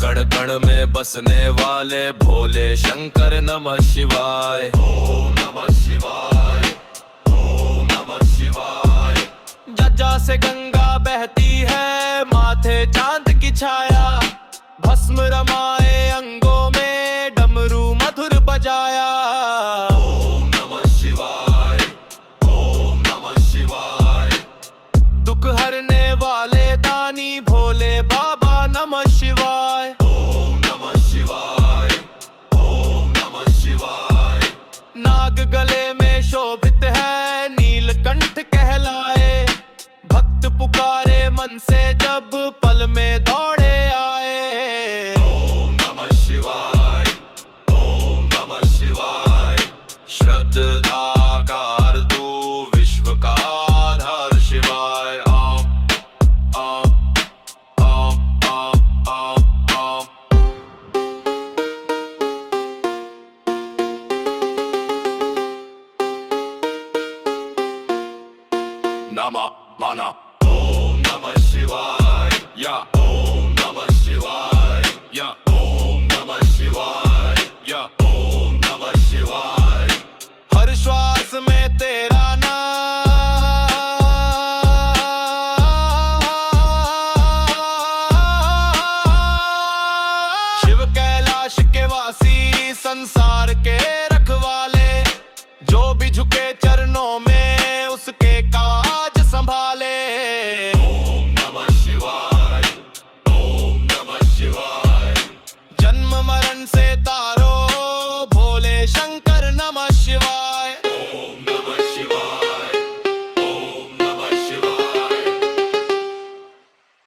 कण कण में बसने वाले भोले शंकर नमः शिवाय। ओम नमः शिवाय, ओम नमः शिवाय। जज्जा से गंगा बहती है, माथे चांद की छाया, भस्म रमाए अंगों में, डमरू मधुर बजाया। ओम नमः शिवाय, ओम नमः शिवाय। दुख हरने वाले दानी भोले बाबा नमः शिवाय। ओम नमः शिवाय, ओम नमः शिवाय। नाग गले में शोभित है, नीलकंठ कहलाए, भक्त पुकारे मन से जब